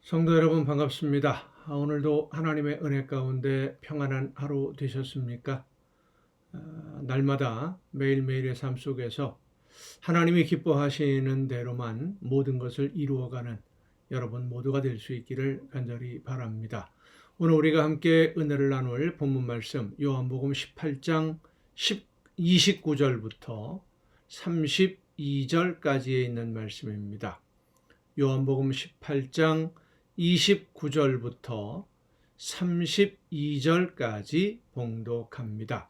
성도 여러분 반갑습니다. 오늘도 하나님의 은혜 가운데 평안한 하루 되셨습니까? 날마다 매일매일의 삶 속에서 하나님이 기뻐하시는 대로만 모든 것을 이루어가는 여러분 모두가 될 수 있기를 간절히 바랍니다. 오늘 우리가 함께 은혜를 나눌 본문 말씀 요한복음 18장 29절부터 32절까지에 있는 말씀입니다. 요한복음 18장 29절부터 32절까지 봉독합니다.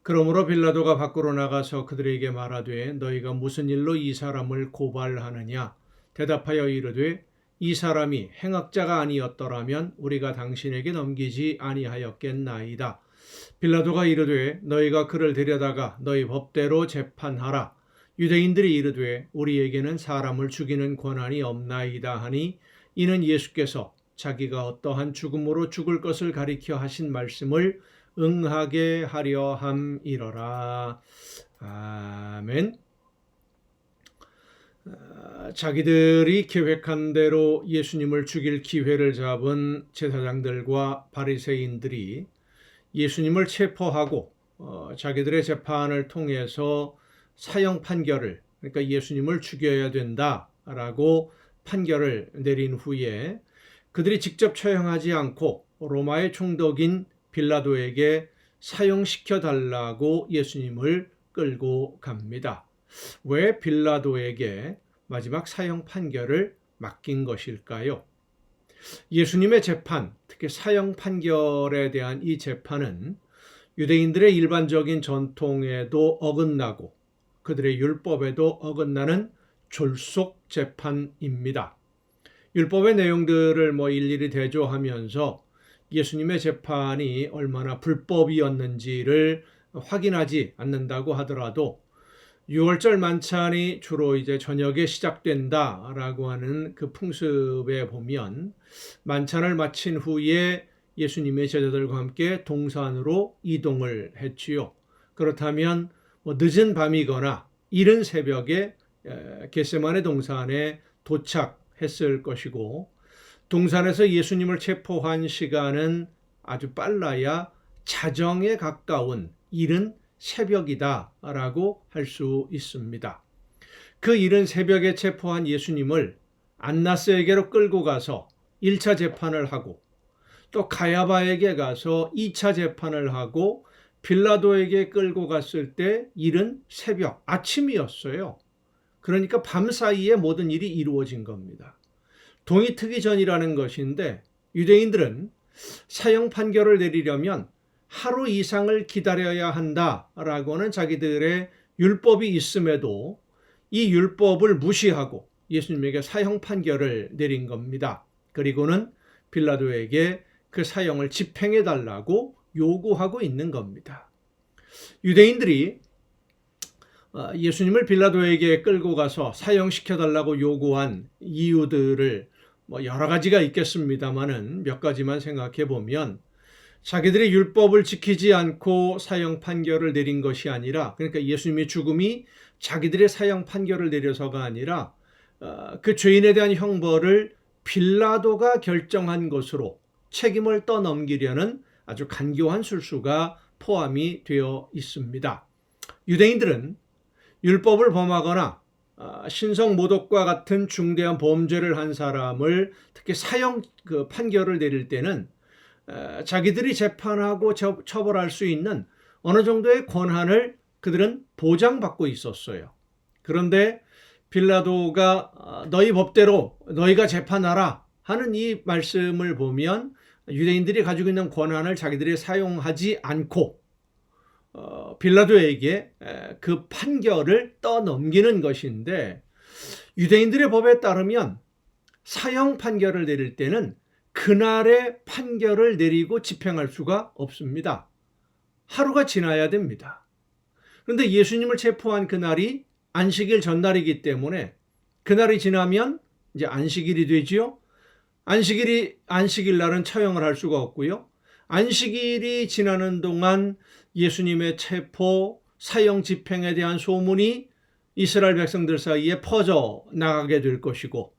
그러므로 빌라도가 밖으로 나가서 그들에게 말하되 너희가 무슨 일로 이 사람을 고발하느냐? 대답하여 이르되 이 사람이 행악자가 아니었더라면 우리가 당신에게 넘기지 아니하였겠나이다. 빌라도가 이르되 너희가 그를 데려다가 너희 법대로 재판하라. 유대인들이 이르되 우리에게는 사람을 죽이는 권한이 없나이다 하니 이는 예수께서 자기가 어떠한 죽음으로 죽을 것을 가리켜 하신 말씀을 응하게 하려 함이러라. 아멘. 자기들이 계획한 대로 예수님을 죽일 기회를 잡은 제사장들과 바리새인들이 예수님을 체포하고 자기들의 재판을 통해서 사형 판결을, 그러니까 예수님을 죽여야 된다라고 판결을 내린 후에 그들이 직접 처형하지 않고 로마의 총독인 빌라도에게 사형시켜 달라고 예수님을 끌고 갑니다. 왜 빌라도에게 마지막 사형 판결을 맡긴 것일까요? 예수님의 재판, 특히 사형 판결에 대한 이 재판은 유대인들의 일반적인 전통에도 어긋나고 그들의 율법에도 어긋나는 졸속 재판입니다. 율법의 내용들을 일일이 대조하면서 예수님의 재판이 얼마나 불법이었는지를 확인하지 않는다고 하더라도 6월절 만찬이 주로 이제 저녁에 시작된다라고 하는 그 풍습에 보면 만찬을 마친 후에 예수님의 제자들과 함께 동산으로 이동을 했지요. 그렇다면 늦은 밤이거나 이른 새벽에 겟세마네 동산에 도착했을 것이고 동산에서 예수님을 체포한 시간은 아주 빨라야 자정에 가까운 이른 새벽이다라고 할 수 있습니다. 그 이른 새벽에 체포한 예수님을 안나스에게로 끌고 가서 1차 재판을 하고 또 가야바에게 가서 2차 재판을 하고 빌라도에게 끌고 갔을 때 이른 새벽, 아침이었어요. 그러니까 밤 사이에 모든 일이 이루어진 겁니다. 동이 트기 전이라는 것인데 유대인들은 사형 판결을 내리려면 하루 이상을 기다려야 한다라고는 자기들의 율법이 있음에도 이 율법을 무시하고 예수님에게 사형 판결을 내린 겁니다. 그리고는 빌라도에게 그 사형을 집행해 달라고 요구하고 있는 겁니다. 유대인들이 예수님을 빌라도에게 끌고 가서 사형시켜 달라고 요구한 이유들을 여러 가지가 있겠습니다만은 몇 가지만 생각해 보면 자기들이 율법을 지키지 않고 사형 판결을 내린 것이 아니라, 그러니까 예수님의 죽음이 자기들의 사형 판결을 내려서가 아니라 그 죄인에 대한 형벌을 빌라도가 결정한 것으로 책임을 떠넘기려는 아주 간교한 술수가 포함이 되어 있습니다. 유대인들은 율법을 범하거나 신성 모독과 같은 중대한 범죄를 한 사람을 특히 사형 판결을 내릴 때는 자기들이 재판하고 처벌할 수 있는 어느 정도의 권한을 그들은 보장받고 있었어요. 그런데 빌라도가 너희 법대로 너희가 재판하라 하는 이 말씀을 보면 유대인들이 가지고 있는 권한을 자기들이 사용하지 않고 빌라도에게 그 판결을 떠넘기는 것인데, 유대인들의 법에 따르면 사형 판결을 내릴 때는 그날의 판결을 내리고 집행할 수가 없습니다. 하루가 지나야 됩니다. 그런데 예수님을 체포한 그날이 안식일 전날이기 때문에 그날이 지나면 이제 안식일이 되지요. 안식일 날은 처형을 할 수가 없고요. 안식일이 지나는 동안 예수님의 체포, 사형 집행에 대한 소문이 이스라엘 백성들 사이에 퍼져 나가게 될 것이고,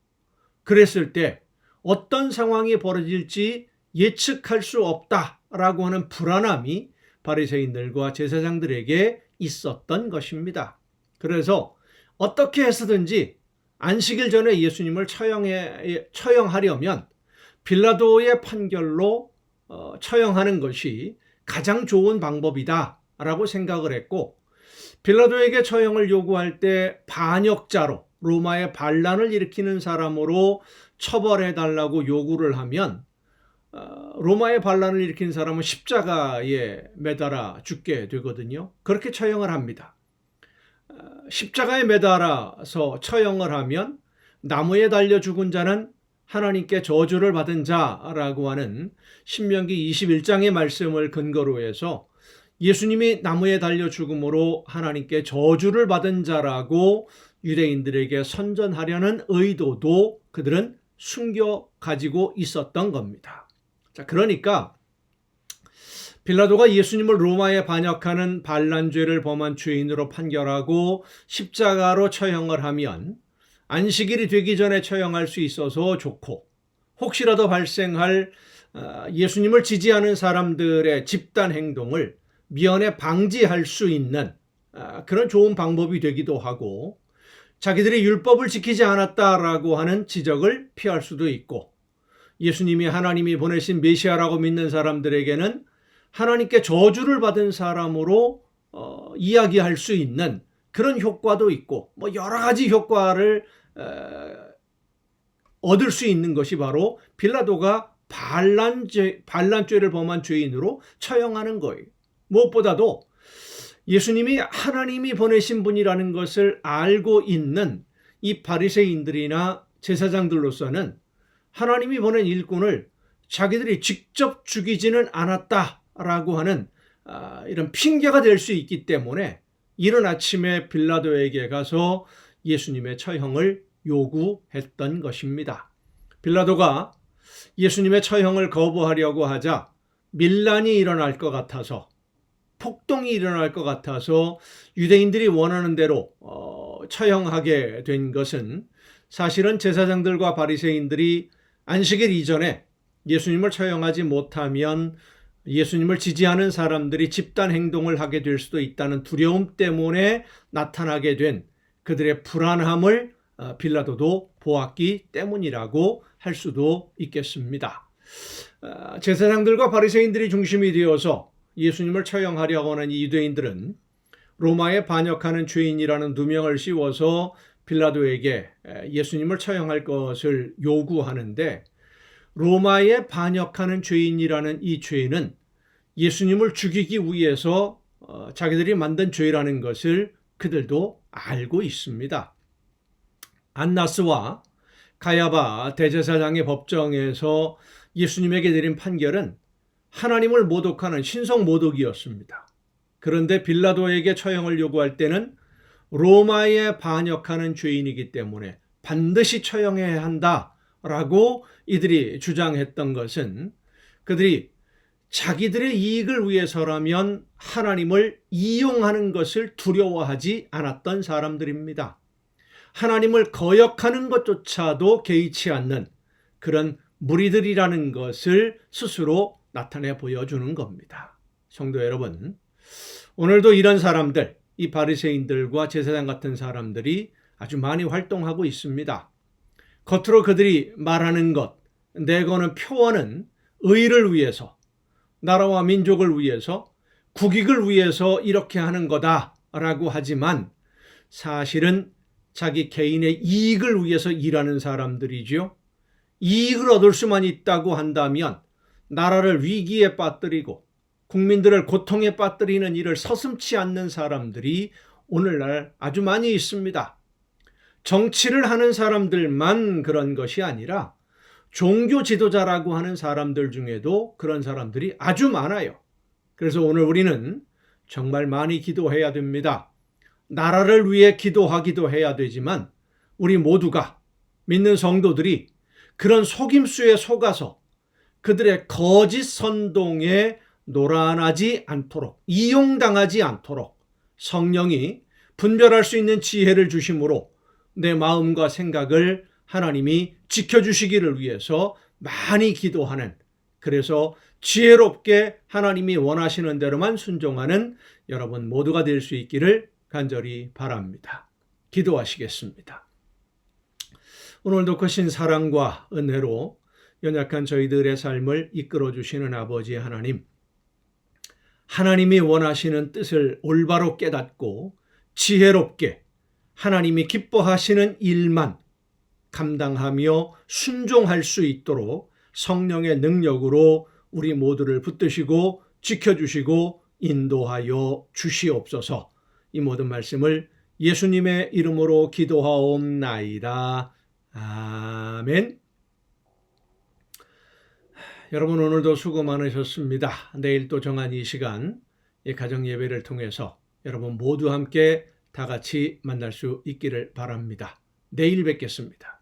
그랬을 때 어떤 상황이 벌어질지 예측할 수 없다라고 하는 불안함이 바리새인들과 제사장들에게 있었던 것입니다. 그래서 어떻게 해서든지 안식일 전에 예수님을 처형하려면 빌라도의 판결로 처형하는 것이 가장 좋은 방법이다라고 생각을 했고, 빌라도에게 처형을 요구할 때 반역자로 로마의 반란을 일으키는 사람으로 처벌해달라고 요구를 하면 로마의 반란을 일으킨 사람은 십자가에 매달아 죽게 되거든요. 그렇게 처형을 합니다. 십자가에 매달아서 처형을 하면 나무에 달려 죽은 자는 하나님께 저주를 받은 자라고 하는 신명기 21장의 말씀을 근거로 해서 예수님이 나무에 달려 죽음으로 하나님께 저주를 받은 자라고 유대인들에게 선전하려는 의도도 그들은 숨겨 가지고 있었던 겁니다. 자, 그러니까 빌라도가 예수님을 로마에 반역하는 반란죄를 범한 죄인으로 판결하고 십자가로 처형을 하면 안식일이 되기 전에 처형할 수 있어서 좋고, 혹시라도 발생할 예수님을 지지하는 사람들의 집단 행동을 미연에 방지할 수 있는 그런 좋은 방법이 되기도 하고, 자기들이 율법을 지키지 않았다라고 하는 지적을 피할 수도 있고, 예수님이 하나님이 보내신 메시아라고 믿는 사람들에게는 하나님께 저주를 받은 사람으로 이야기할 수 있는 그런 효과도 있고, 여러 가지 효과를 얻을 수 있는 것이 바로 빌라도가 반란죄를 범한 죄인으로 처형하는 거예요. 무엇보다도 예수님이 하나님이 보내신 분이라는 것을 알고 있는 이 바리새인들이나 제사장들로서는 하나님이 보낸 일꾼을 자기들이 직접 죽이지는 않았다라고 하는 이런 핑계가 될 수 있기 때문에 이른 아침에 빌라도에게 가서 예수님의 처형을 요구했던 것입니다. 빌라도가 예수님의 처형을 거부하려고 하자 밀란이 일어날 것 같아서, 폭동이 일어날 것 같아서 유대인들이 원하는 대로 처형하게 된 것은 사실은 제사장들과 바리새인들이 안식일 이전에 예수님을 처형하지 못하면 예수님을 지지하는 사람들이 집단 행동을 하게 될 수도 있다는 두려움 때문에 나타나게 된 그들의 불안함을 빌라도도 보았기 때문이라고 할 수도 있겠습니다. 제사장들과 바리새인들이 중심이 되어서 예수님을 처형하려고 하는 이 유대인들은 로마에 반역하는 죄인이라는 누명을 씌워서 빌라도에게 예수님을 처형할 것을 요구하는데, 로마에 반역하는 죄인이라는 이 죄는 예수님을 죽이기 위해서 자기들이 만든 죄라는 것을 그들도 알고 있습니다. 안나스와 가야바 대제사장의 법정에서 예수님에게 내린 판결은 하나님을 모독하는 신성 모독이었습니다. 그런데 빌라도에게 처형을 요구할 때는 로마에 반역하는 죄인이기 때문에 반드시 처형해야 한다라고 이들이 주장했던 것은 그들이 자기들의 이익을 위해서라면 하나님을 이용하는 것을 두려워하지 않았던 사람들입니다. 하나님을 거역하는 것조차도 개의치 않는 그런 무리들이라는 것을 스스로 나타내 보여주는 겁니다. 성도 여러분, 오늘도 이런 사람들, 이 바리새인들과 제사장 같은 사람들이 아주 많이 활동하고 있습니다. 겉으로 그들이 말하는 것, 내거는 표현은 의를 위해서, 나라와 민족을 위해서, 국익을 위해서 이렇게 하는 거다라고 하지만 사실은 자기 개인의 이익을 위해서 일하는 사람들이죠. 이익을 얻을 수만 있다고 한다면 나라를 위기에 빠뜨리고 국민들을 고통에 빠뜨리는 일을 서슴지 않는 사람들이 오늘날 아주 많이 있습니다. 정치를 하는 사람들만 그런 것이 아니라 종교 지도자라고 하는 사람들 중에도 그런 사람들이 아주 많아요. 그래서 오늘 우리는 정말 많이 기도해야 됩니다. 나라를 위해 기도하기도 해야 되지만 우리 모두가, 믿는 성도들이 그런 속임수에 속아서 그들의 거짓 선동에 노란하지 않도록, 이용당하지 않도록 성령이 분별할 수 있는 지혜를 주심으로 내 마음과 생각을 하나님이 지켜주시기를 위해서 많이 기도하는, 그래서 지혜롭게 하나님이 원하시는 대로만 순종하는 여러분 모두가 될 수 있기를 간절히 바랍니다. 기도하시겠습니다. 오늘도 크신 사랑과 은혜로 연약한 저희들의 삶을 이끌어 주시는 아버지 하나님, 하나님이 원하시는 뜻을 올바로 깨닫고 지혜롭게 하나님이 기뻐하시는 일만 감당하며 순종할 수 있도록 성령의 능력으로 우리 모두를 붙드시고 지켜주시고 인도하여 주시옵소서. 이 모든 말씀을 예수님의 이름으로 기도하옵나이다. 아멘. 여러분 오늘도 수고 많으셨습니다. 내일 또 정한 이 시간 이 가정 예배를 통해서 여러분 모두 함께 다 같이 만날 수 있기를 바랍니다. 내일 뵙겠습니다.